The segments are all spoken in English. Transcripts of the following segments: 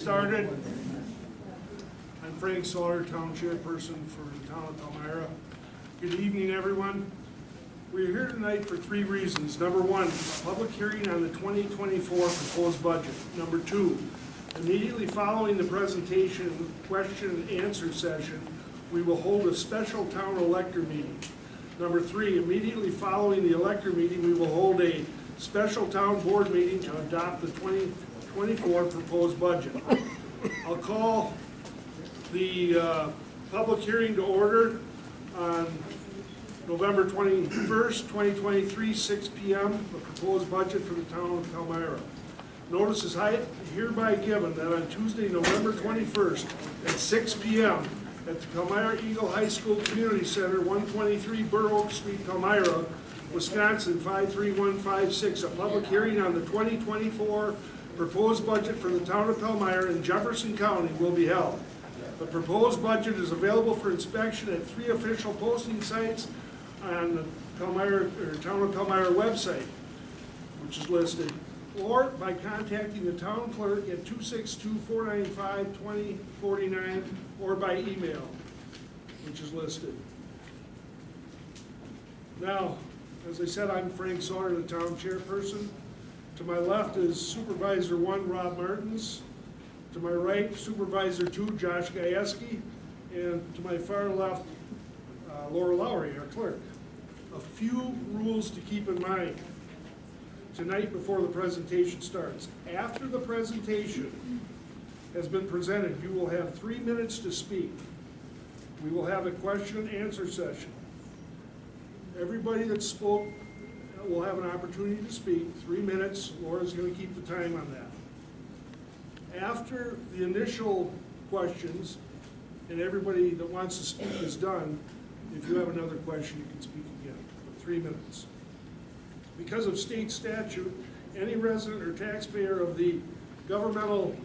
Started. I'm Frank Sawyer, Town Chairperson for the Town of Palmyra. Good evening, everyone. We're here tonight for three reasons. Number one, public hearing on the 2024 proposed budget. Number two, immediately following the presentation question and answer session, we will hold a special town elector meeting. Number three, immediately following the elector meeting, we will hold a special town board meeting to adopt the 2024 proposed budget. I'll call the public hearing to order on November 21st, 2023, 6 p.m., the proposed budget for the town of Palmyra. Notice is hereby given that on Tuesday, November 21st at 6 p.m. at the Palmyra Eagle High School Community Center, 123 Burr Oak Street, Palmyra, Wisconsin 53156, a public hearing on the 2024 proposed budget for the town of Palmyra in Jefferson County will be held. The proposed budget is available for inspection at three official posting sites on the Town of Palmyra website, which is listed, or by contacting the town clerk at 262-495-2049, or by email, which is listed. Now, as I said, I'm Frank Sawyer, the town chairperson. To my left is Supervisor 1, Rob Martins. To my right, Supervisor 2, Josh Gajewski. And to my far left, Laura Lowry, our clerk. A few rules to keep in mind tonight before the presentation starts. After the presentation has been presented, you will have 3 minutes to speak. We will have a question and answer session. Everybody that spoke will have an opportunity to speak. 3 minutes. Laura's going to keep the time on that. After the initial questions and everybody that wants to speak is done, if you have another question, you can speak again. For 3 minutes. Because of state statute, any resident or taxpayer of the governmental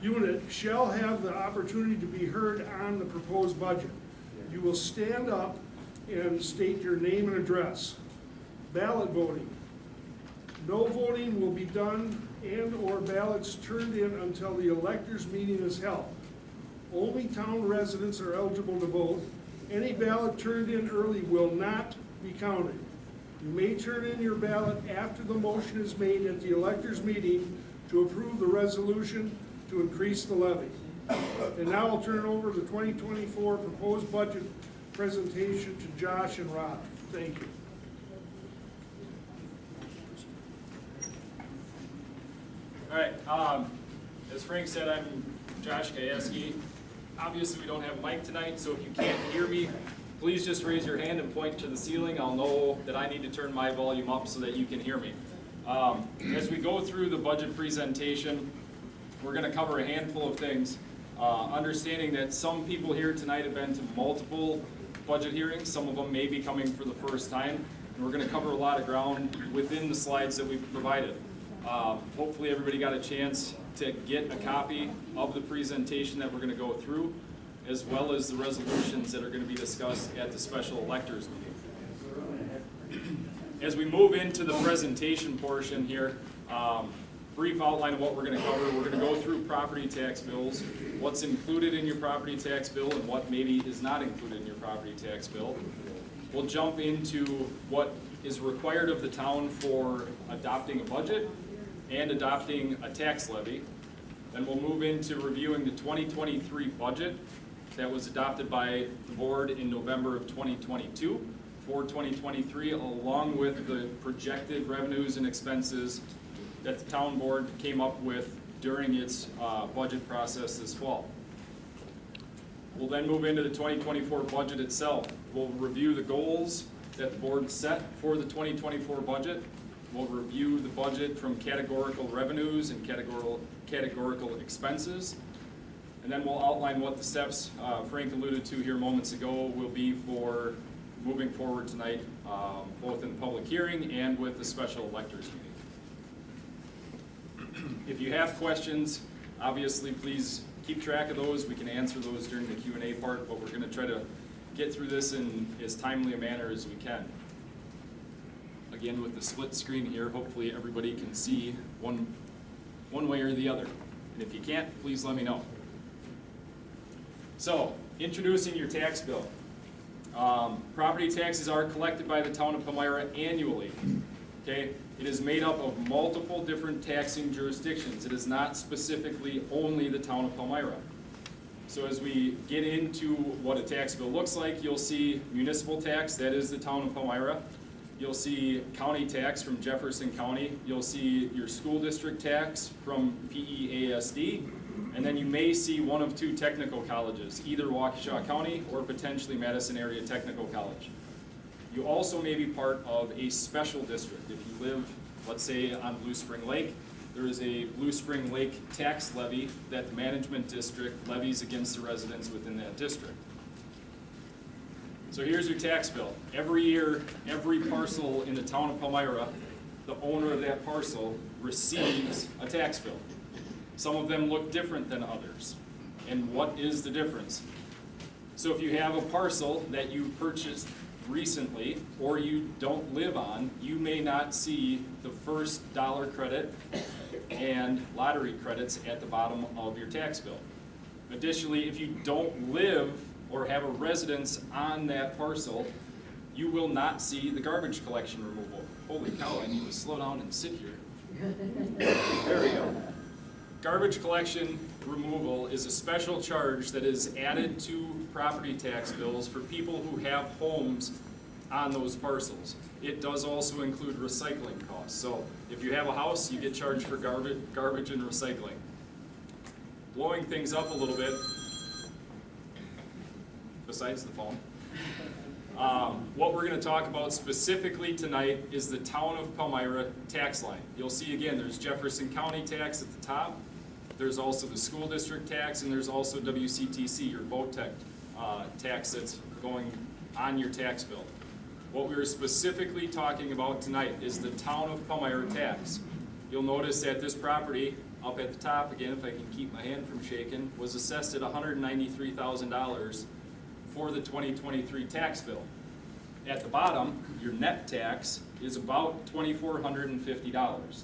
unit shall have the opportunity to be heard on the proposed budget. You will stand up and state your name and address. Ballot voting. No voting will be done and or ballots turned in until the electors meeting is held. Only town residents are eligible to vote. Any ballot turned in early will not be counted. You may turn in your ballot after the motion is made at the electors meeting to approve the resolution to increase the levy. And now I'll turn it over to the 2024 proposed budget presentation to Josh and Rob. Thank you. All right, as Frank said, I'm Josh Gajewski. Obviously, we don't have a mic tonight, so if you can't hear me, please just raise your hand and point to the ceiling. I'll know that I need to turn my volume up so that you can hear me. As we go through the budget presentation, we're going to cover a handful of things. Understanding that some people here tonight have been to multiple budget hearings, some of them may be coming for the first time, and we're going to cover a lot of ground within the slides that we've provided. Hopefully everybody got a chance to get a copy of the presentation that we're going to go through, as well as the resolutions that are going to be discussed at the special electors meeting. As we move into the presentation portion here, brief outline of what we're going to cover. We're going to go through property tax bills, what's included in your property tax bill and what maybe is not included in your property tax bill. We'll jump into what is required of the town for adopting a budget and adopting a tax levy. Then we'll move into reviewing the 2023 budget that was adopted by the board in November of 2022 for 2023, along with the projected revenues and expenses that the town board came up with during its budget process this fall. We'll then move into the 2024 budget itself. We'll review the goals that the board set for the 2024 budget. We'll review the budget from categorical revenues and categorical expenses. And then we'll outline what the steps Frank alluded to here moments ago will be for moving forward tonight, both in the public hearing and with the special electors meeting. If you have questions, obviously please keep track of those. We can answer those during the Q&A part, but we're going to try to get through this in as timely a manner as we can. Again, with the split screen here, hopefully everybody can see one way or the other. And if you can't, please let me know. So, introducing your tax bill. Property taxes are collected by the town of Palmyra annually. Okay? It is made up of multiple different taxing jurisdictions. It is not specifically only the town of Palmyra. So as we get into what a tax bill looks like, you'll see municipal tax, that is the town of Palmyra. You'll see county tax from Jefferson County. You'll see your school district tax from PEASD. And then you may see one of two technical colleges, either Waukesha County or potentially Madison Area Technical College. You also may be part of a special district. If you live, let's say, on Blue Spring Lake, there is a Blue Spring Lake tax levy that the management district levies against the residents within that district. So here's your tax bill. Every year, every parcel in the town of Palmyra, the owner of that parcel receives a tax bill. Some of them look different than others. And what is the difference? So if you have a parcel that you purchased recently or you don't live on, you may not see the first dollar credit and lottery credits at the bottom of your tax bill. Additionally, if you don't live or have a residence on that parcel, you will not see the garbage collection removal. Holy cow, I need to slow down and sit here. There we go. Garbage collection removal is a special charge that is added to property tax bills for people who have homes on those parcels. It does also include recycling costs. So if you have a house, you get charged for garbage and recycling. Blowing things up a little bit, besides the phone. What we're going to talk about specifically tonight is the town of Palmyra tax line. You'll see again, there's Jefferson County tax at the top. There's also the school district tax, and there's also WCTC, your VOTEC tax that's going on your tax bill. What we're specifically talking about tonight is the town of Palmyra tax. You'll notice that this property up at the top, again, if I can keep my hand from shaking, was assessed at $193,000 for the 2023 tax bill. At the bottom, your net tax is about $2,450,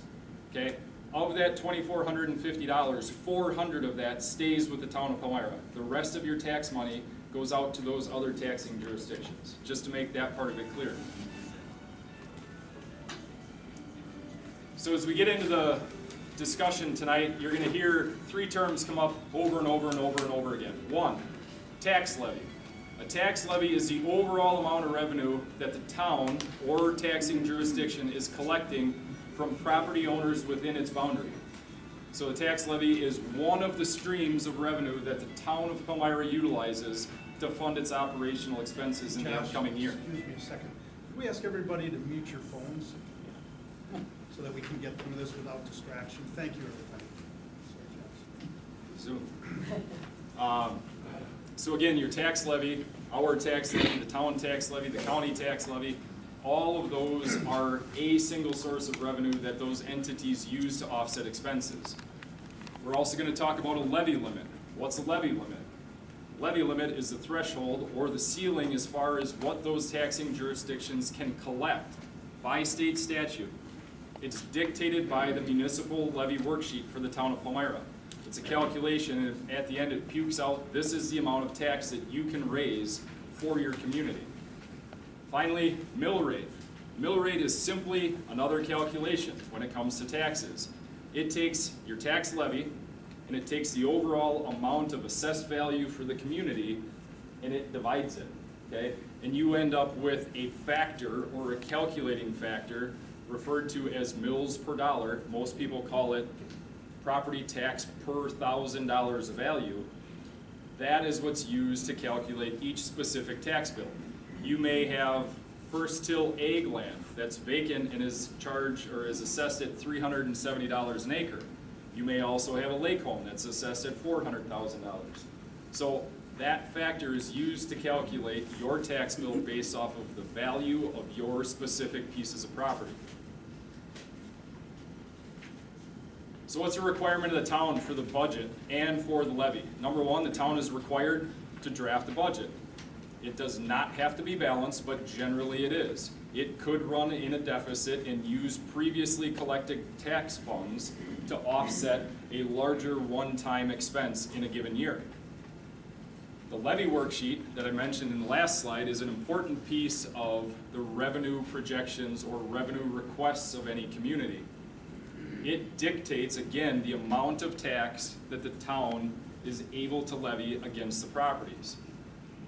okay? Of that $2,450, $400 of that stays with the town of Palmyra. The rest of your tax money goes out to those other taxing jurisdictions, just to make that part of it clear. So as we get into the discussion tonight, you're going to hear three terms come up over and over and over and over again. One, tax levy. A tax levy is the overall amount of revenue that the town or taxing jurisdiction is collecting from property owners within its boundary. So the tax levy is one of the streams of revenue that the town of Palmyra utilizes to fund its operational expenses in the upcoming year. Excuse me a second. Could we ask everybody to mute your phones so that we can get through this without distraction? Thank you, everybody. Zoom. So again, your tax levy, our tax levy, the town tax levy, the county tax levy, all of those are a single source of revenue that those entities use to offset expenses. We're also going to talk about a levy limit. What's a levy limit? Levy limit is the threshold or the ceiling as far as what those taxing jurisdictions can collect by state statute. It's dictated by the municipal levy worksheet for the town of Palmyra. It's a calculation, and at the end it pukes out, this is the amount of tax that you can raise for your community. Finally, mill rate. Mill rate is simply another calculation when it comes to taxes. It takes your tax levy, and it takes the overall amount of assessed value for the community, and it divides it, okay? And you end up with a factor, or a calculating factor, referred to as mills per dollar. Most people call it property tax per $1,000 of value. That is what's used to calculate each specific tax bill. You may have first till ag land that's vacant and is charged or is assessed at $370 an acre. You may also have a lake home that's assessed at $400,000. So that factor is used to calculate your tax bill based off of the value of your specific pieces of property. So what's a requirement of the town for the budget and for the levy? Number one, the town is required to draft a budget. It does not have to be balanced, but generally it is. It could run in a deficit and use previously collected tax funds to offset a larger one-time expense in a given year. The levy worksheet that I mentioned in the last slide is an important piece of the revenue projections or revenue requests of any community. It dictates, again, the amount of tax that the town is able to levy against the properties.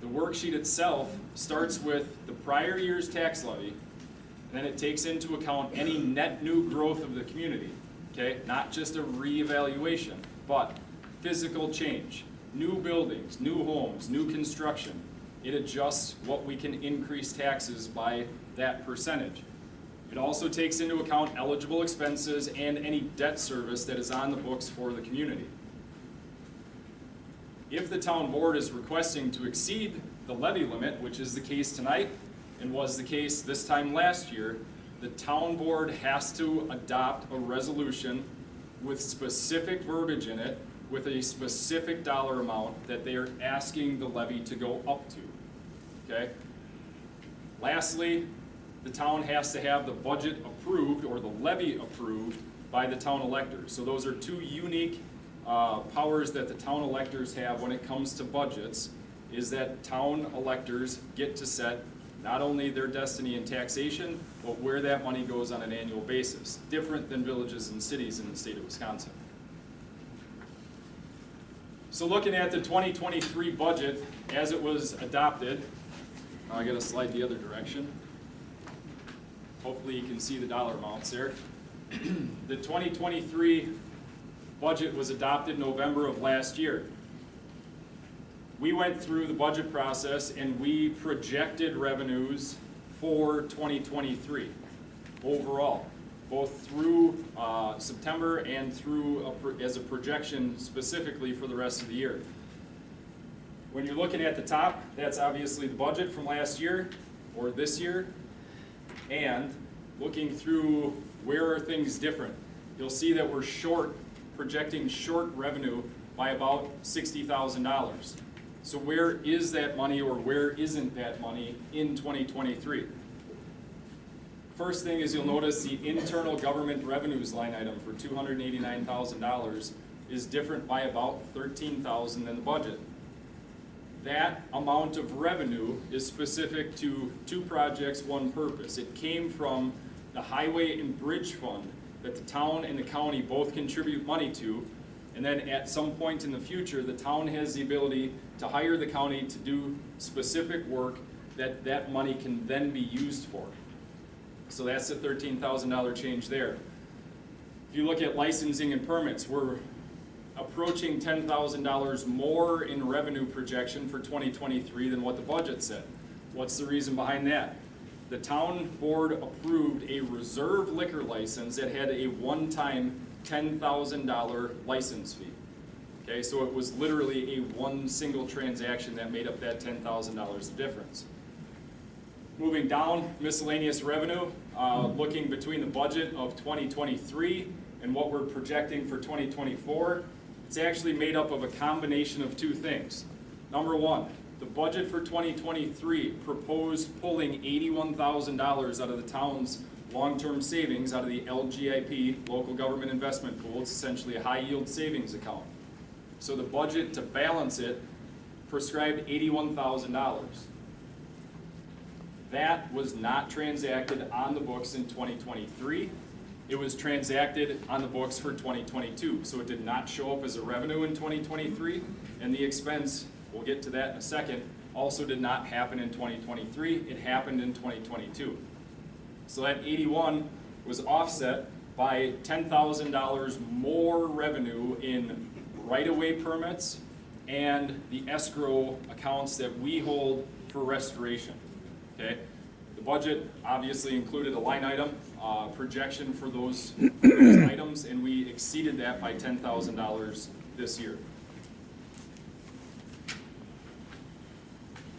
The worksheet itself starts with the prior year's tax levy, and then it takes into account any net new growth of the community, okay? Not just a reevaluation, but physical change, new buildings, new homes, new construction. It adjusts what we can increase taxes by that percentage. It also takes into account eligible expenses and any debt service that is on the books for the community. If the town board is requesting to exceed the levy limit, which is the case tonight and was the case this time last year, the town board has to adopt a resolution with specific verbiage in it, with a specific dollar amount that they are asking the levy to go up to, okay? Lastly, the town has to have the budget approved or the levy approved by the town electors. So those are two unique powers that the town electors have when it comes to budgets, is that town electors get to set not only their destiny in taxation, but where that money goes on an annual basis, different than villages and cities in the state of Wisconsin. So looking at the 2023 budget as it was adopted, I gotta slide the other direction. Hopefully you can see the dollar amounts there. The 2023 budget was adopted November of last year. We went through the budget process and we projected revenues for 2023 overall, both through September and through as a projection specifically for the rest of the year. When you're looking at the top, that's obviously the budget from last year or this year, and looking through where are things different, you'll see that we're projecting short revenue by about $60,000. So where is that money or where isn't that money in 2023? First thing is you'll notice the internal government revenues line item for $289,000 is different by about $13,000 than the budget. That amount of revenue is specific to two projects, one purpose. It came from the Highway and Bridge Fund that the town and the county both contribute money to, and then at some point in the future, the town has the ability to hire the county to do specific work that money can then be used for. So that's the $13,000 change there. If you look at licensing and permits, we're approaching $10,000 more in revenue projection for 2023 than what the budget said. What's the reason behind that? The town board approved a reserve liquor license that had a one-time $10,000 license fee. Okay, so it was literally a one single transaction that made up that $10,000 difference. Moving down, miscellaneous revenue, looking between the budget of 2023 and what we're projecting for 2024, it's actually made up of a combination of two things. Number one, the budget for 2023 proposed pulling $81,000 out of the town's long-term savings out of the LGIP, Local Government Investment Pool. It's essentially a high-yield savings account. So the budget to balance it prescribed $81,000. That was not transacted on the books in 2023. It was transacted on the books for 2022. So it did not show up as a revenue in 2023, and the expense, we'll get to that in a second, also did not happen in 2023. It happened in 2022. So that 81 was offset by $10,000 more revenue in right-of-way permits and the escrow accounts that we hold for restoration. Okay, the budget obviously included a line item projection for those items, and we exceeded that by $10,000 this year.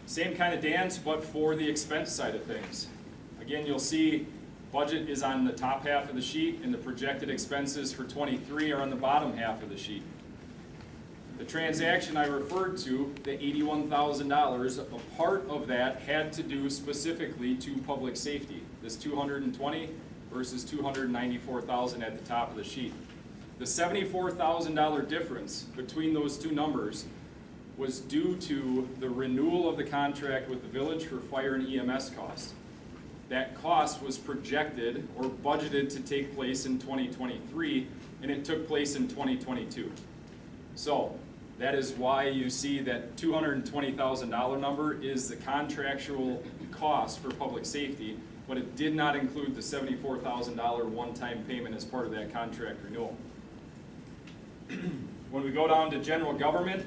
Same kind of dance, but for the expense side of things. Again, you'll see budget is on the top half of the sheet, and the projected expenses for 23 are on the bottom half of the sheet. The transaction I referred to, the $81,000, a part of that had to do specifically to public safety. This $220 versus $294,000 at the top of the sheet. The $74,000 difference between those two numbers was due to the renewal of the contract with the village for fire and EMS costs. That cost was projected or budgeted to take place in 2023, and it took place in 2022. So that is why you see that $220,000 number is the contractual cost for public safety, but it did not include the $74,000 one-time payment as part of that contract renewal. When we go down to general government,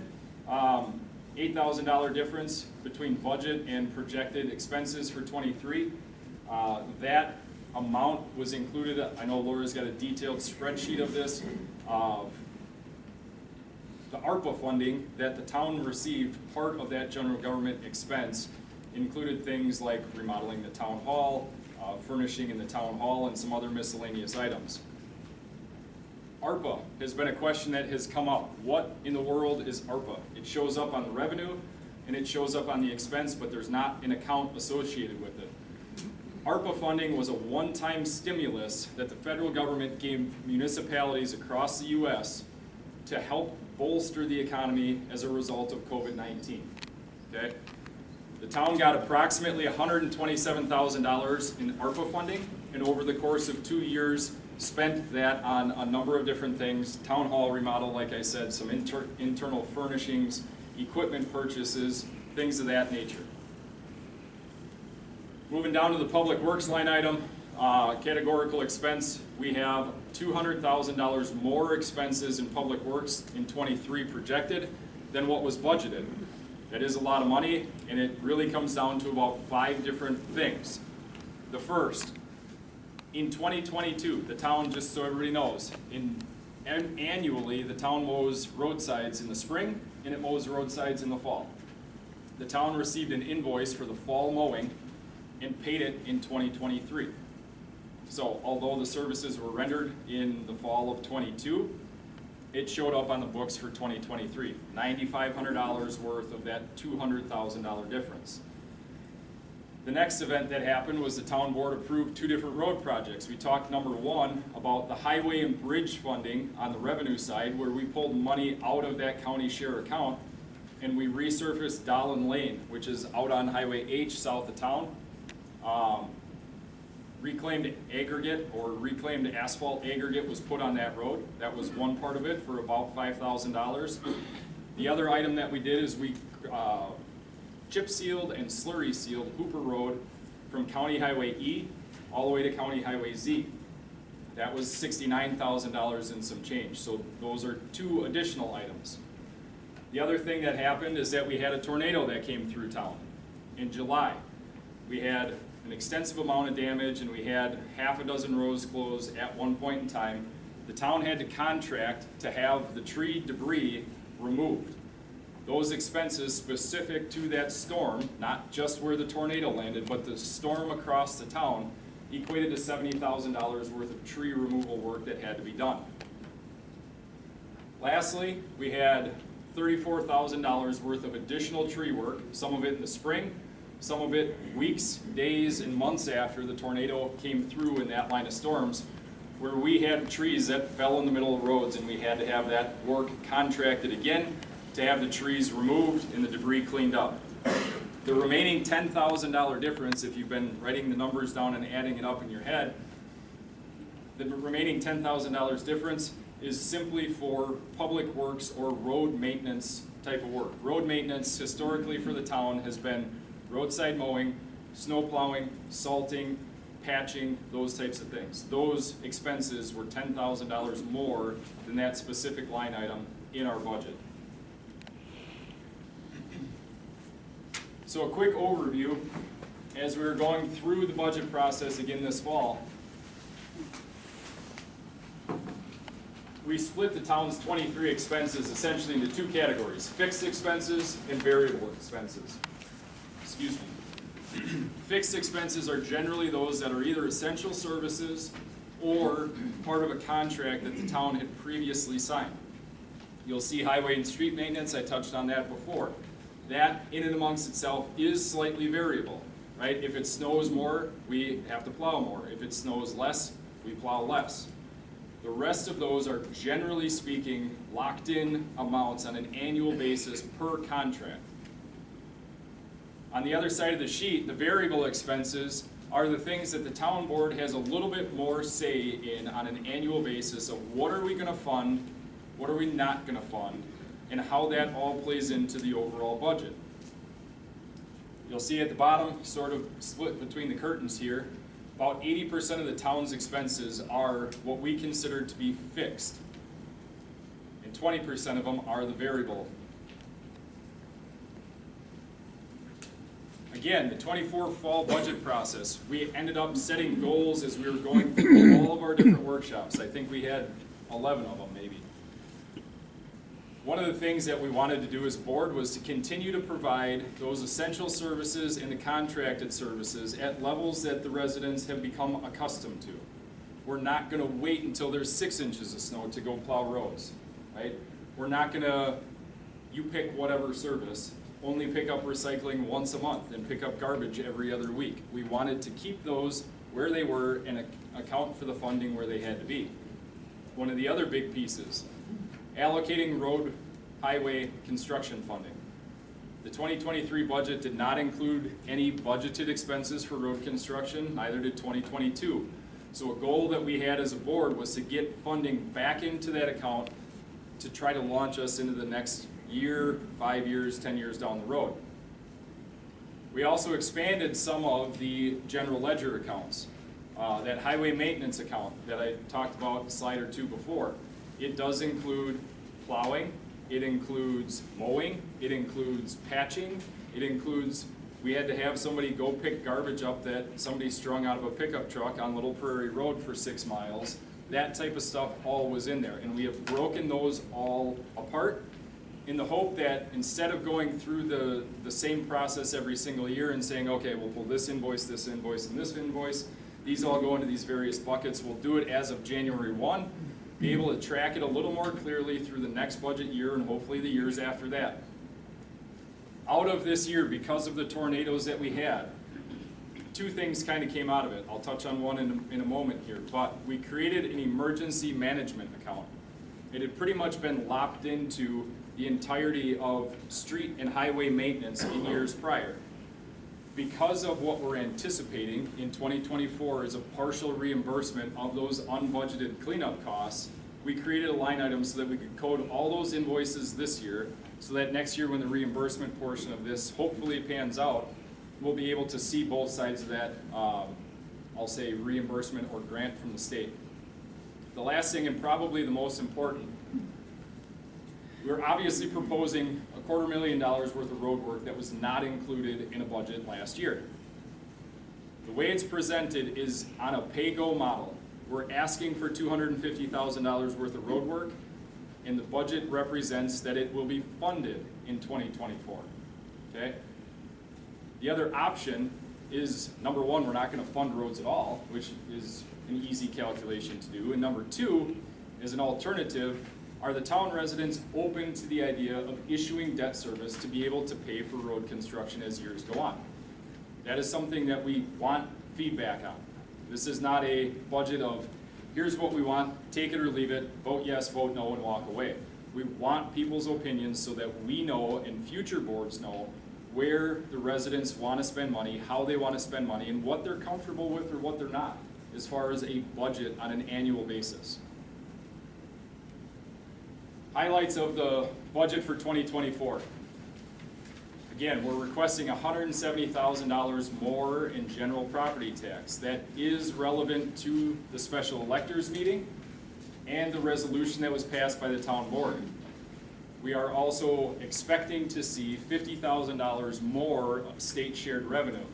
$8,000 difference between budget and projected expenses for 23. That amount was included. I know Laura's got a detailed spreadsheet of this, of the ARPA funding that the town received. Part of that general government expense included things like remodeling the town hall, furnishing in the town hall, and some other miscellaneous items. ARPA has been a question that has come up. What in the world is ARPA? It shows up on the revenue and it shows up on the expense, but there's not an account associated with it. ARPA funding was a one-time stimulus that the federal government gave municipalities across the U.S. to help bolster the economy as a result of COVID-19. Okay? The town got approximately $127,000 in ARPA funding, and over the course of 2 years, spent that on a number of different things. Town hall remodel, like I said, some internal furnishings, equipment purchases, things of that nature. Moving down to the public works line item, categorical expense, we have $200,000 more expenses in public works in 23 projected than what was budgeted. That is a lot of money, and it really comes down to about 5 different things. The first, in 2022, the town, just so everybody knows, annually the town mows roadsides in the spring and it mows roadsides in the fall. The town received an invoice for the fall mowing and paid it in 2023. So although the services were rendered in the fall of 22, it showed up on the books for 2023. $9,500 worth of that $200,000 difference. The next event that happened was the town board approved 2 different road projects. We talked, number 1, about the highway and bridge funding on the revenue side, where we pulled money out of that county share account and we resurfaced Dolan Lane, which is out on Highway H south of town. Reclaimed aggregate or reclaimed asphalt aggregate was put on that road. That was one part of it for about $5,000. The other item that we did is we chip sealed and slurry sealed Hooper Road from County Highway E all the way to County Highway Z. That was $69,000 and some change. So those are 2 additional items. The other thing that happened is that we had a tornado that came through town in July. We had an extensive amount of damage and we had half a dozen roads closed at one point in time. The town had to contract to have the tree debris removed. Those expenses specific to that storm, not just where the tornado landed, but the storm across the town, equated to $70,000 worth of tree removal work that had to be done. Lastly, we had $34,000 worth of additional tree work, some of it in the spring, some of it weeks, days, and months after the tornado came through in that line of storms, where we had trees that fell in the middle of roads and we had to have that work contracted again to have the trees removed and the debris cleaned up. The remaining $10,000 difference, if you've been writing the numbers down and adding it up in your head, the remaining $10,000 difference is simply for public works or road maintenance type of work. Road maintenance historically for the town has been roadside mowing, snow plowing, salting, patching, those types of things. Those expenses were $10,000 more than that specific line item in our budget. So a quick overview, as we were going through the budget process again this fall, we split the town's 23 expenses essentially into 2 categories, fixed expenses and variable expenses. Excuse me. Fixed expenses are generally those that are either essential services or part of a contract that the town had previously signed. You'll see highway and street maintenance, I touched on that before. That in and amongst itself is slightly variable, right? If it snows more, we have to plow more. If it snows less, we plow less. The rest of those are, generally speaking, locked-in amounts on an annual basis per contract. On the other side of the sheet, the variable expenses are the things that the town board has a little bit more say in on an annual basis of what are we going to fund, what are we not going to fund, and how that all plays into the overall budget. You'll see at the bottom, sort of split between the curtains here, about 80% of the town's expenses are what we consider to be fixed, and 20% of them are the variable. Again, the 24 fall budget process, we ended up setting goals as we were going through all of our different workshops. I think we had 11 of them maybe. One of the things that we wanted to do as a board was to continue to provide those essential services and the contracted services at levels that the residents have become accustomed to. We're not going to wait until there's 6 inches of snow to go plow roads, right? We're not going to, you pick whatever service, only pick up recycling once a month and pick up garbage every other week. We wanted to keep those where they were and account for the funding where they had to be. One of the other big pieces, allocating road highway construction funding. The 2023 budget did not include any budgeted expenses for road construction, neither did 2022. So a goal that we had as a board was to get funding back into that account to try to launch us into the next year, 5 years, 10 years down the road. We also expanded some of the general ledger accounts. That highway maintenance account that I talked about a slide or two before. It does include plowing, it includes mowing, it includes patching, it includes, we had to have somebody go pick garbage up that somebody strung out of a pickup truck on Little Prairie Road for 6 miles. That type of stuff all was in there, and we have broken those all apart in the hope that instead of going through the same process every single year and saying, okay, we'll pull this invoice, and this invoice, these all go into these various buckets. We'll do it as of January 1, be able to track it a little more clearly through the next budget year and hopefully the years after that. Out of this year, because of the tornadoes that we had, 2 things kind of came out of it. I'll touch on one in a moment here, but we created an emergency management account. It had pretty much been locked into the entirety of street and highway maintenance in years prior. Because of what we're anticipating in 2024 is a partial reimbursement of those unbudgeted cleanup costs, we created a line item so that we could code all those invoices this year, so that next year when the reimbursement portion of this hopefully pans out, we'll be able to see both sides of that, I'll say reimbursement or grant from the state. The last thing, and probably the most important, we're obviously proposing $250,000 worth of road work that was not included in a budget last year. The way it's presented is on a pay-go model. We're asking for $250,000 worth of road work, and the budget represents that it will be funded in 2024, okay? The other option is, number 1, we're not gonna fund roads at all, which is an easy calculation to do, and number 2, as an alternative, are the town residents open to the idea of issuing debt service to be able to pay for road construction as years go on? That is something that we want feedback on. This is not a budget of, here's what we want, take it or leave it, vote yes, vote no, and walk away. We want people's opinions so that we know and future boards know where the residents want to spend money, how they want to spend money, and what they're comfortable with or what they're not, as far as a budget on an annual basis. Highlights of the budget for 2024. Again, we're requesting $170,000 more in general property tax. That is relevant to the special electors meeting and the resolution that was passed by the town board. We are also expecting to see $50,000 more of state shared revenue.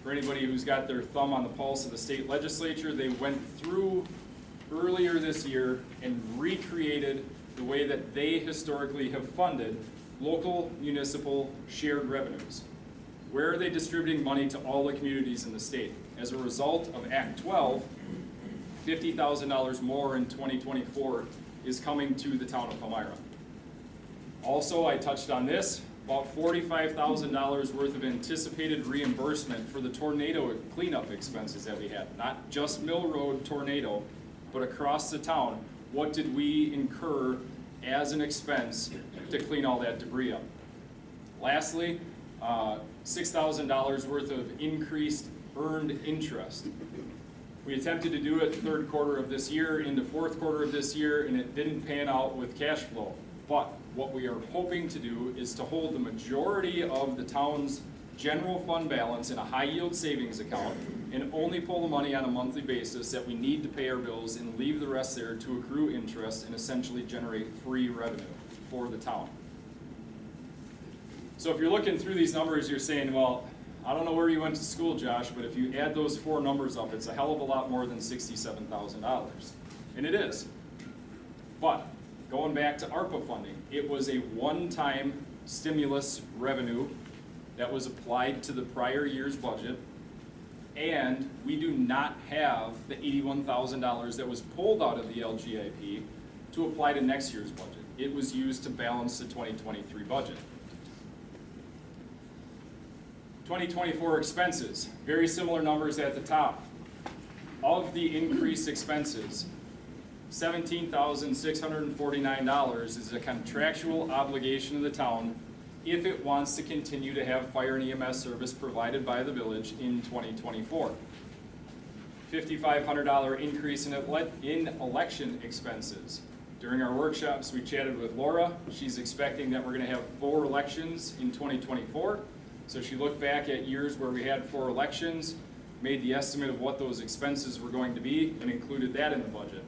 For anybody who's got their thumb on the pulse of the state legislature, they went through earlier this year and recreated the way that they historically have funded local municipal shared revenues. Where are they distributing money to all the communities in the state? As a result of Act 12, $50,000 more in 2024 is coming to the town of Palmyra. Also, I touched on this, about $45,000 worth of anticipated reimbursement for the tornado cleanup expenses that we had. Not just Mill Road tornado, but across the town, what did we incur as an expense to clean all that debris up? Lastly, $6,000 worth of increased earned interest. We attempted to do it third quarter of this year into fourth quarter of this year, and it didn't pan out with cash flow. But what we are hoping to do is to hold the majority of the town's general fund balance in a high yield savings account and only pull the money on a monthly basis that we need to pay our bills and leave the rest there to accrue interest and essentially generate free revenue for the town. So if you're looking through these numbers, you're saying, well, I don't know where you went to school, Josh, but if you add those four numbers up, it's a hell of a lot more than $67,000. And it is. But going back to ARPA funding, it was a one-time stimulus revenue that was applied to the prior year's budget, and we do not have the $81,000 that was pulled out of the LGIP to apply to next year's budget. It was used to balance the 2023 budget. 2024 expenses, very similar numbers at the top. Of the increased expenses, $17,649 is a contractual obligation of the town if it wants to continue to have fire and EMS service provided by the village in 2024. $5,500 increase in election expenses. During our workshops, we chatted with Laura. She's expecting that we're going to have 4 elections in 2024. So she looked back at years where we had 4 elections, made the estimate of what those expenses were going to be, and included that in the budget.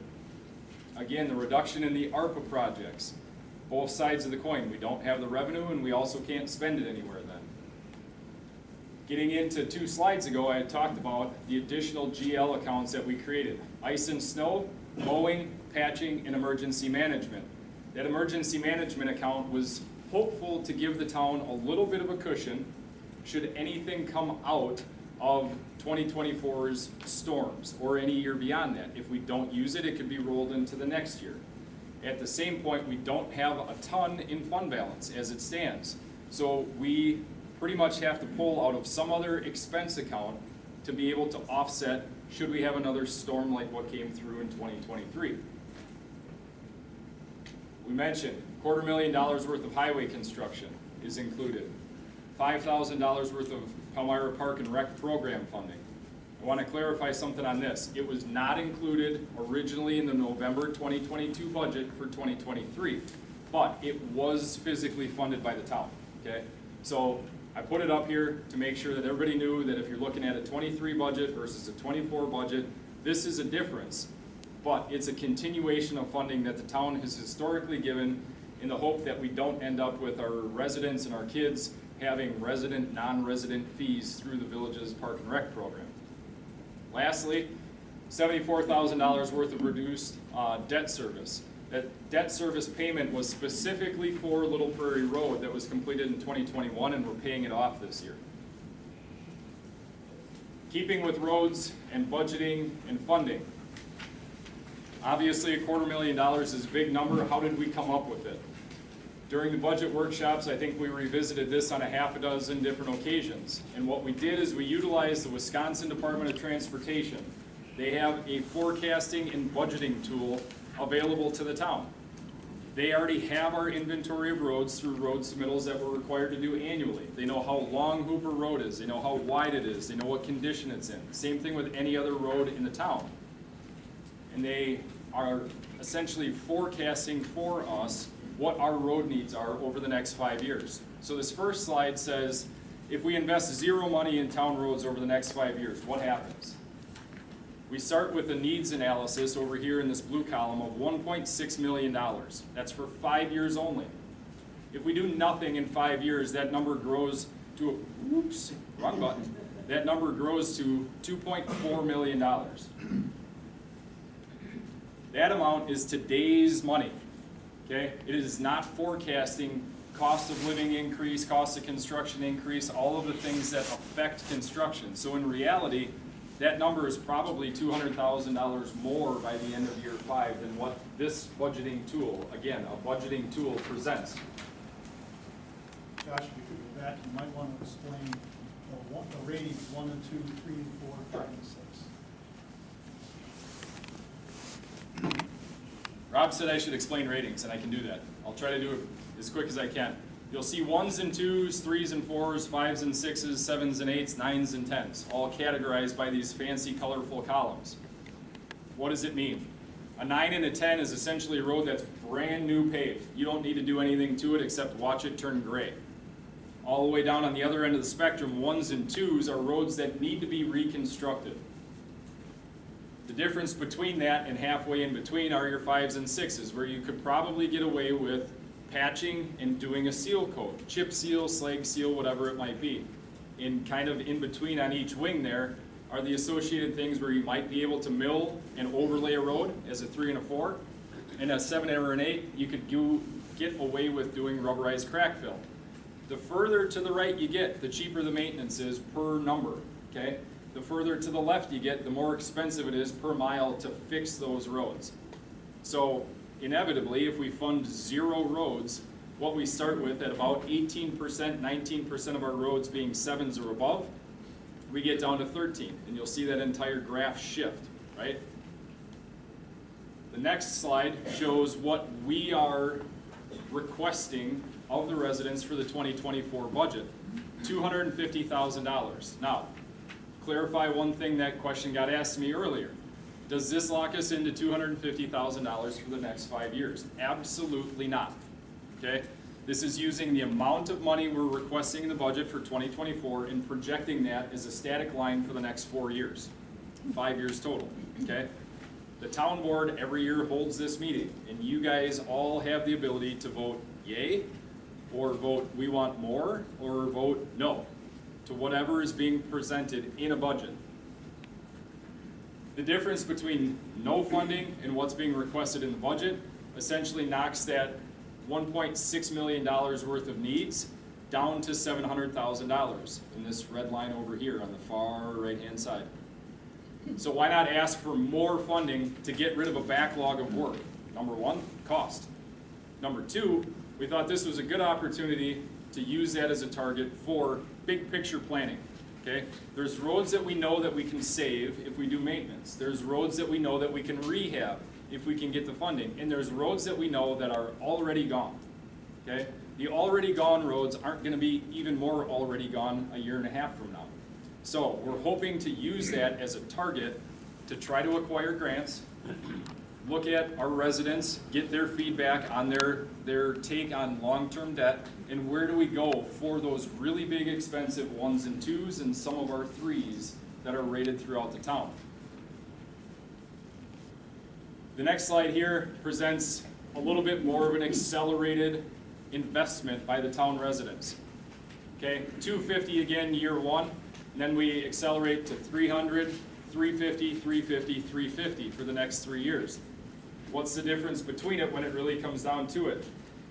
Again, the reduction in the ARPA projects, both sides of the coin. We don't have the revenue, and we also can't spend it anywhere then. Getting into 2 slides ago, I had talked about the additional GL accounts that we created. Ice and snow, mowing, patching, and emergency management. That emergency management account was hopeful to give the town a little bit of a cushion should anything come out of 2024's storms or any year beyond that. If we don't use it, it could be rolled into the next year. At the same point, we don't have a ton in fund balance as it stands. So we pretty much have to pull out of some other expense account to be able to offset should we have another storm like what came through in 2023. We mentioned $250,000 worth of highway construction is included. $5,000 worth of Palmyra Park and Rec program funding. I want to clarify something on this. It was not included originally in the November 2022 budget for 2023, but it was physically funded by the town, okay? So I put it up here to make sure that everybody knew that if you're looking at a 23 budget versus a 24 budget, this is a difference, but it's a continuation of funding that the town has historically given in the hope that we don't end up with our residents and our kids having resident, non-resident fees through the village's Park and Rec program. Lastly, $74,000 worth of reduced debt service. That debt service payment was specifically for Little Prairie Road that was completed in 2021, and we're paying it off this year. Keeping with roads and budgeting and funding. Obviously, $250,000 is a big number. How did we come up with it? During the budget workshops, I think we revisited this on a half a dozen different occasions. And what we did is we utilized the Wisconsin Department of Transportation. They have a forecasting and budgeting tool available to the town. They already have our inventory of roads through road submittals that we're required to do annually. They know how long Hooper Road is. They know how wide it is. They know what condition it's in. Same thing with any other road in the town. And they are essentially forecasting for us what our road needs are over the next 5 years. So this first slide says, if we invest 0 money in town roads over the next 5 years, what happens? We start with a needs analysis over here in this blue column of $1.6 million. That's for 5 years only. If we do nothing in 5 years, that number grows to, oops, wrong button. That number grows to $2.4 million. That amount is today's money. Okay? It is not forecasting cost of living increase, cost of construction increase, all of the things that affect construction. So in reality, that number is probably $200,000 more by the end of year 5 than what this budgeting tool, again, a budgeting tool presents. Josh, if you could go back, you might want to explain the ratings 1 and 2, 3 and 4, 5 and 6. Rob said I should explain ratings, and I can do that. I'll try to do it as quick as I can. You'll see 1s and 2s, 3s and 4s, 5s and 6s, 7s and 8s, 9s and 10s, all categorized by these fancy colorful columns. What does it mean? A 9 and a 10 is essentially a road that's brand new paved. You don't need to do anything to it except watch it turn gray. All the way down on the other end of the spectrum, 1s and 2s are roads that need to be reconstructed. The difference between that and halfway in between are your 5s and 6s, where you could probably get away with patching and doing a seal coat, chip seal, slag seal, whatever it might be. And kind of in between on each wing there are the associated things where you might be able to mill and overlay a road as a 3 and a 4. And a 7 or an 8, you could get away with doing rubberized crack fill. The further to the right you get, the cheaper the maintenance is per number, okay? The further to the left you get, the more expensive it is per mile to fix those roads. So inevitably, if we fund 0 roads, what we start with at about 18%, 19% of our roads being 7s or above, we get down to 13, and you'll see that entire graph shift, right? The next slide shows what we are requesting of the residents for the 2024 budget, $250,000. Now, clarify one thing that question got asked me earlier. Does this lock us into $250,000 for the next 5 years? Absolutely not, okay? This is using the amount of money we're requesting in the budget for 2024 and projecting that as a static line for the next 4 years, 5 years total, okay? The town board every year holds this meeting, and you guys all have the ability to vote yay, or vote we want more, or vote no to whatever is being presented in a budget. The difference between no funding and what's being requested in the budget essentially knocks that $1.6 million worth of needs down to $700,000 in this red line over here on the far right-hand side. So why not ask for more funding to get rid of a backlog of work? Number one, cost. Number two, we thought this was a good opportunity to use that as a target for big picture planning. Okay? There's roads that we know that we can save if we do maintenance. There's roads that we know that we can rehab if we can get the funding. And there's roads that we know that are already gone. Okay? The already gone roads aren't going to be even more already gone a year and a half from now. So we're hoping to use that as a target to try to acquire grants, look at our residents, get their feedback on their take on long-term debt, and where do we go for those really big expensive 1s and 2s and some of our 3s that are rated throughout the town. The next slide here presents a little bit more of an accelerated investment by the town residents. Okay, $250 again year one, and then we accelerate to $300, $350, $350, $350 for the next 3 years. What's the difference between it when it really comes down to it?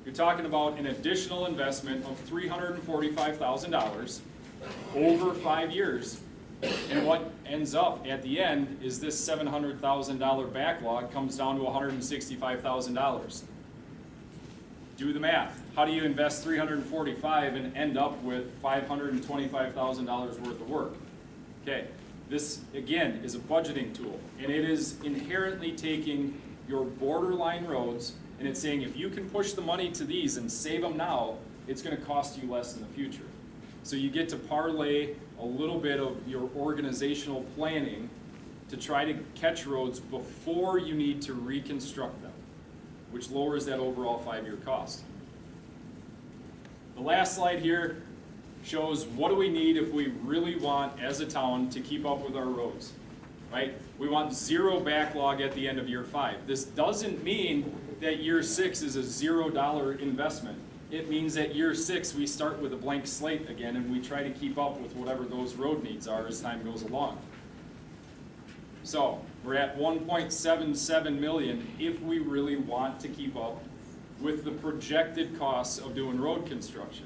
You're talking about an additional investment of $345,000 over 5 years. And what ends up at the end is this $700,000 backlog comes down to $165,000. Do the math. How do you invest $345 and end up with $525,000 worth of work? Okay, this again is a budgeting tool, and it is inherently taking your borderline roads and it's saying if you can push the money to these and save them now, it's going to cost you less in the future. So you get to parlay a little bit of your organizational planning to try to catch roads before you need to reconstruct them, which lowers that overall 5-year cost. The last slide here shows what do we need if we really want, as a town, to keep up with our roads, right? We want 0 backlog at the end of year 5. This doesn't mean that year 6 is a $0 investment. It means that year 6 we start with a blank slate again and we try to keep up with whatever those road needs are as time goes along. So we're at 1.77 million if we really want to keep up with the projected costs of doing road construction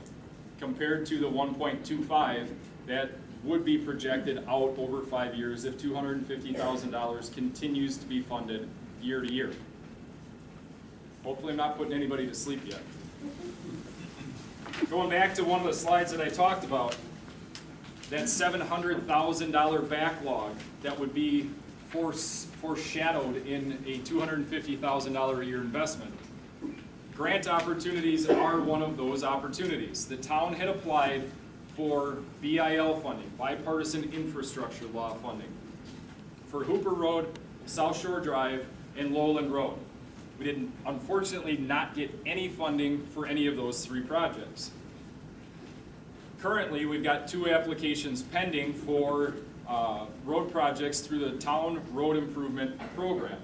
compared to the 1.25 that would be projected out over 5 years if $250,000 continues to be funded year to year. Hopefully I'm not putting anybody to sleep yet. Going back to one of the slides that I talked about, that $700,000 backlog that would be foreshadowed in a $250,000 a year investment. Grant opportunities are one of those opportunities. The town had applied for BIL funding, bipartisan infrastructure law funding, for Hooper Road, South Shore Drive, and Lowland Road. We did unfortunately not get any funding for any of those three projects. Currently, we've got 2 applications pending for road projects through the Town Road Improvement Program.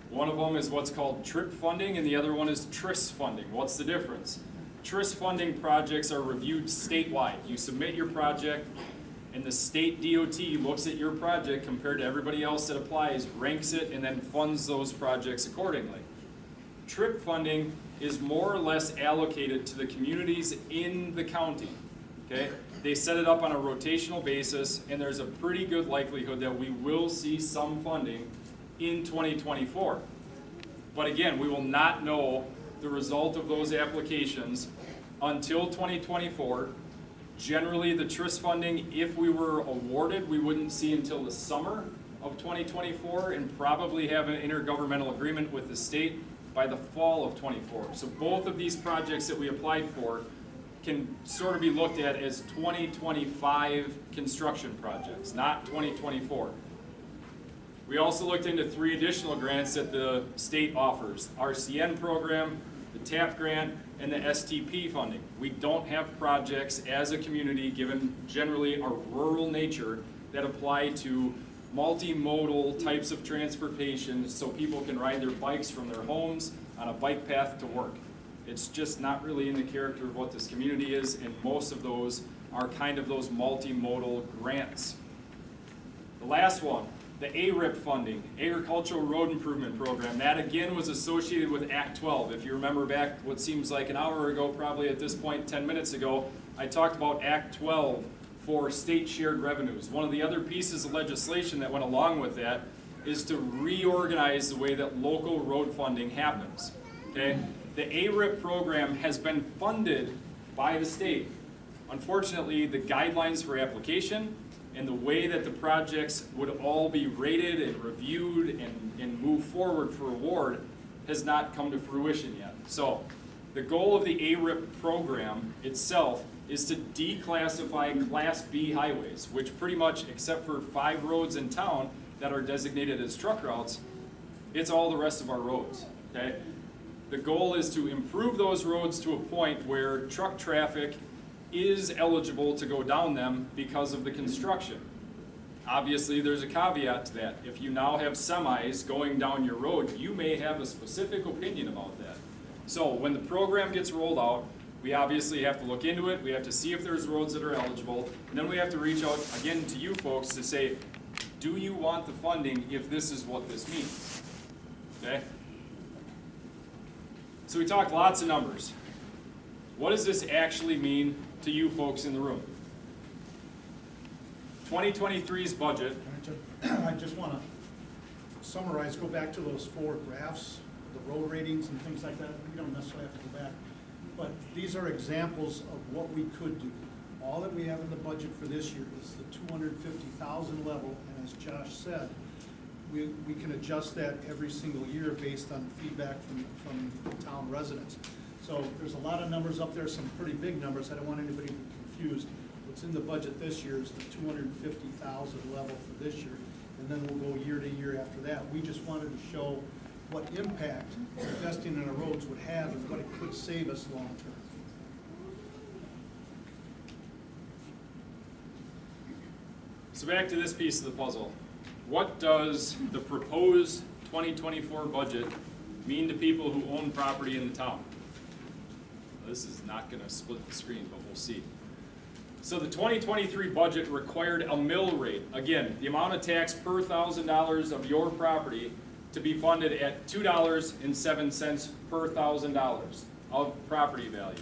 One of them is what's called TRIP funding, and the other one is TRIS funding. What's the difference? TRIS funding projects are reviewed statewide. You submit your project, and the state DOT looks at your project compared to everybody else that applies, ranks it, and then funds those projects accordingly. TRIP funding is more or less allocated to the communities in the county. Okay? They set it up on a rotational basis, and there's a pretty good likelihood that we will see some funding in 2024. But again, we will not know the result of those applications until 2024. Generally, the TRIS funding, if we were awarded, we wouldn't see until the summer of 2024 and probably have an intergovernmental agreement with the state by the fall of 24. So both of these projects that we applied for can sort of be looked at as 2025 construction projects, not 2024. We also looked into 3 additional grants that the state offers: RCN program, the TAP grant, and the STP funding. We don't have projects as a community, given generally our rural nature, that apply to multimodal types of transportation so people can ride their bikes from their homes on a bike path to work. It's just not really in the character of what this community is, and most of those are kind of those multimodal grants. The last one, the ARIP funding, Agricultural Road Improvement Program. That again was associated with Act 12. If you remember back what seems like an hour ago, probably at this point 10 minutes ago, I talked about Act 12 for state shared revenues. One of the other pieces of legislation that went along with that is to reorganize the way that local road funding happens. Okay? The ARIP program has been funded by the state. Unfortunately, the guidelines for application and the way that the projects would all be rated and reviewed and move forward for award has not come to fruition yet. So the goal of the ARIP program itself is to declassify Class B highways, which pretty much, except for 5 roads in town that are designated as truck routes, it's all the rest of our roads. Okay? The goal is to improve those roads to a point where truck traffic is eligible to go down them because of the construction. Obviously, there's a caveat to that. If you now have semis going down your road, you may have a specific opinion about that. So when the program gets rolled out, we obviously have to look into it, we have to see if there's roads that are eligible, and then we have to reach out again to you folks to say, do you want the funding if this is what this means? Okay? So we talked lots of numbers. What does this actually mean to you folks in the room? 2023's budget. I just want to summarize, go back to those 4 graphs, the road ratings and things like that. We don't necessarily have to go back. But these are examples of what we could do. All that we have in the budget for this year is the 250,000 level, and as Josh said, we can adjust that every single year based on feedback from town residents. So there's a lot of numbers up there, some pretty big numbers. I don't want anybody to be confused. What's in the budget this year is the 250,000 level for this year, and then we'll go year to year after that. We just wanted to show what impact investing in our roads would have and what it could save us long term. So back to this piece of the puzzle. What does the proposed 2024 budget mean to people who own property in the town? This is not going to split the screen, but we'll see. So the 2023 budget required a mill rate. Again, the amount of tax per $1,000 of your property to be funded at $2.07 per $1,000 of property value.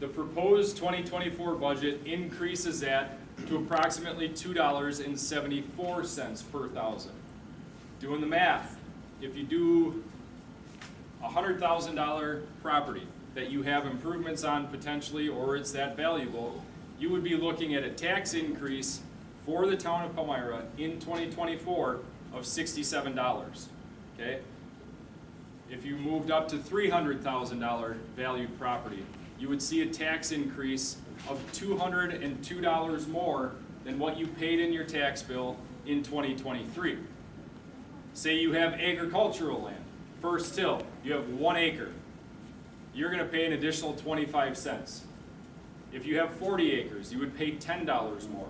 The proposed 2024 budget increases that to approximately $2.74 per thousand. Doing the math, if you do a $100,000 property that you have improvements on potentially, or it's that valuable, you would be looking at a tax increase for the town of Palmyra in 2024 of $67, okay? If you moved up to $300,000 valued property, you would see a tax increase of $202 more than what you paid in your tax bill in 2023. Say you have agricultural land, first till, you have 1 acre. You're gonna pay an additional 25 cents. If you have 40 acres, you would pay $10 more.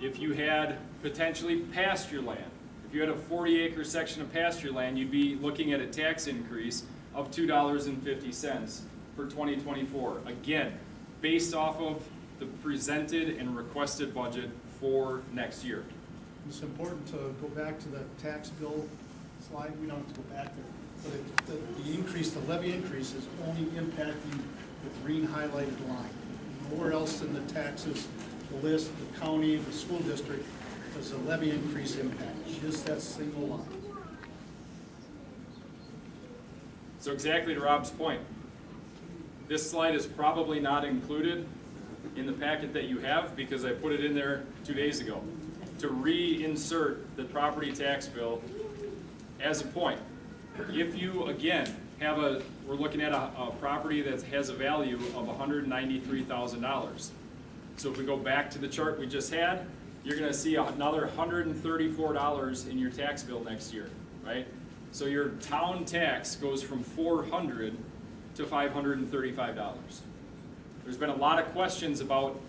If you had potentially pasture land, if you had a 40-acre section of pasture land, you'd be looking at a tax increase of $2.50 for 2024. Again, based off of the presented and requested budget for next year. It's important to go back to the tax bill slide. We don't have to go back there. But the increase, the levy increase is only impacting the green highlighted line. Nowhere else in the taxes, the list, the county, the school district, does the levy increase impact, just that single line. So exactly to Rob's point, this slide is probably not included in the packet that you have because I put it in there 2 days ago to reinsert the property tax bill as a point. If you, again, have we're looking at a property that has a value of $193,000. So if we go back to the chart we just had, you're gonna see another $134 in your tax bill next year, right? So your town tax goes from $400 to $535. There's been a lot of questions about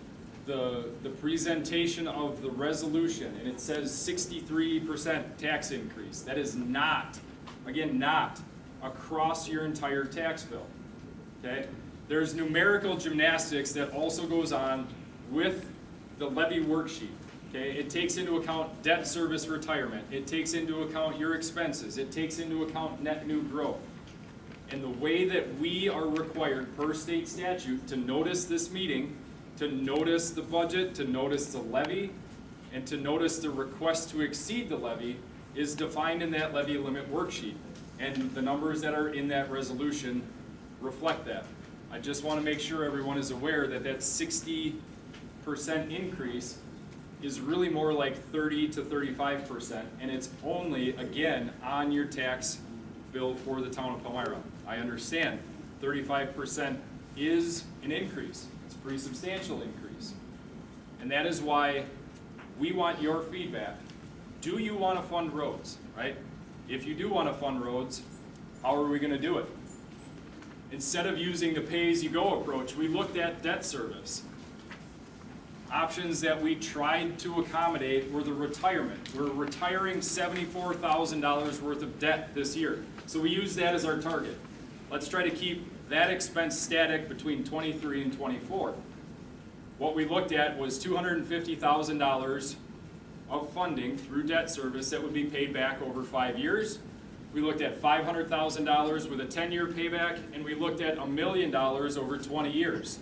the presentation of the resolution, and it says 63% tax increase. That is not, again, not across your entire tax bill, okay? There's numerical gymnastics that also goes on with the levy worksheet, okay? It takes into account debt service retirement. It takes into account your expenses. It takes into account net new growth. And the way that we are required per state statute to notice this meeting, to notice the budget, to notice the levy, and to notice the request to exceed the levy is defined in that levy limit worksheet. And the numbers that are in that resolution reflect that. I just want to make sure everyone is aware that that 60% increase is really more like 30 to 35%, and it's only, again, on your tax bill for the town of Palmyra. I understand 35% is an increase. It's a pretty substantial increase. And that is why we want your feedback. Do you want to fund roads, right? If you do want to fund roads, how are we going to do it? Instead of using the pay-as-you-go approach, we looked at debt service. Options that we tried to accommodate were the retirement. We're retiring $74,000 worth of debt this year. So we use that as our target. Let's try to keep that expense static between 23 and 24. What we looked at was $250,000 of funding through debt service that would be paid back over 5 years. We looked at $500,000 with a 10-year payback, and we looked at $1 million over 20 years.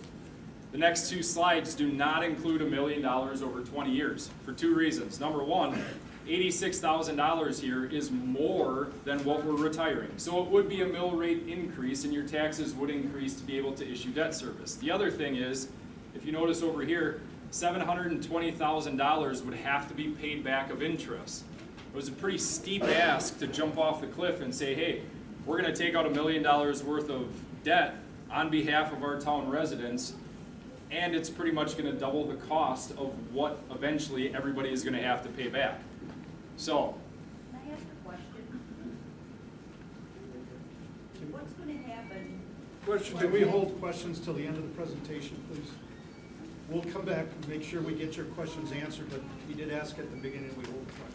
The next two slides do not include $1 million over 20 years for two reasons. Number one, $86,000 here is more than what we're retiring. So it would be a mill rate increase, and your taxes would increase to be able to issue debt service. The other thing is, if you notice over here, $720,000 would have to be paid back of interest. It was a pretty steep ask to jump off the cliff and say, hey, we're going to take out $1 million worth of debt on behalf of our town residents, and it's pretty much going to double the cost of what eventually everybody is going to have to pay back. So, Can I ask a question? What's going to happen? Can we hold questions till the end of the presentation, please? We'll come back and make sure we get your questions answered, but he did ask at the beginning we hold questions.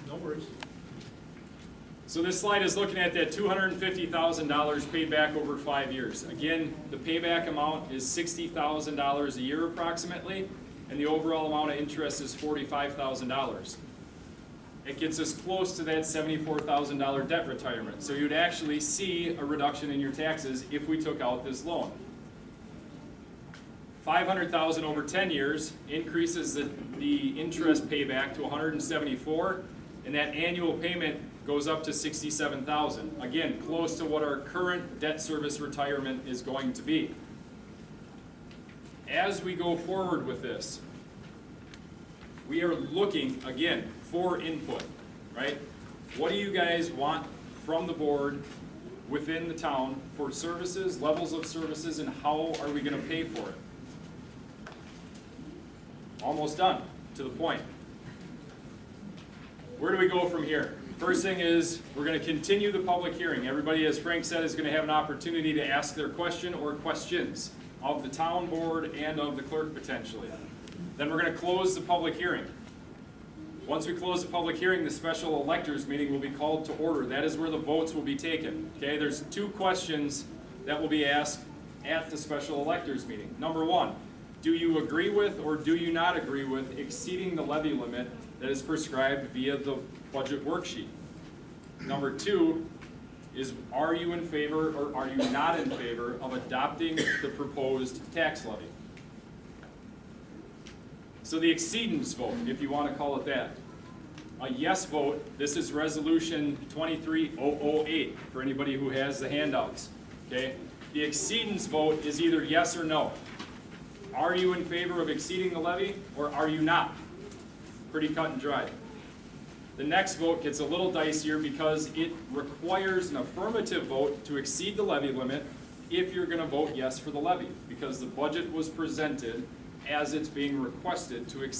No worries. So this slide is looking at that $250,000 paid back over 5 years. Again, the payback amount is $60,000 a year approximately, and the overall amount of interest is $45,000. It gets us close to that $74,000 debt retirement. So you'd actually see a reduction in your taxes if we took out this loan. $500,000 over 10 years increases the interest payback to $174,000, and that annual payment goes up to $67,000. Again, close to what our current debt service retirement is going to be. As we go forward with this, we are looking, again, for input, right? What do you guys want from the board within the town for services, levels of services, and how are we gonna pay for it? Almost done, to the point. Where do we go from here? First thing is, we're gonna continue the public hearing. Everybody, as Frank said, is gonna have an opportunity to ask their question or questions of the town board and of the clerk potentially. Then we're gonna close the public hearing. Once we close the public hearing, the special electors meeting will be called to order. That is where the votes will be taken. Okay, there's 2 questions that will be asked at the special electors meeting. Number 1, do you agree with or do you not agree with exceeding the levy limit that is prescribed via the budget worksheet? Number 2 is, are you in favor or are you not in favor of adopting the proposed tax levy? So the exceedance vote, if you want to call it that. A yes vote, this is resolution 23008 for anybody who has the handouts, okay? The exceedance vote is either yes or no. Are you in favor of exceeding the levy or are you not? Pretty cut and dry. The next vote gets a little dicier because it requires an affirmative vote to exceed the levy limit if you're going to vote yes for the levy, because the budget was presented as it's being requested to exceed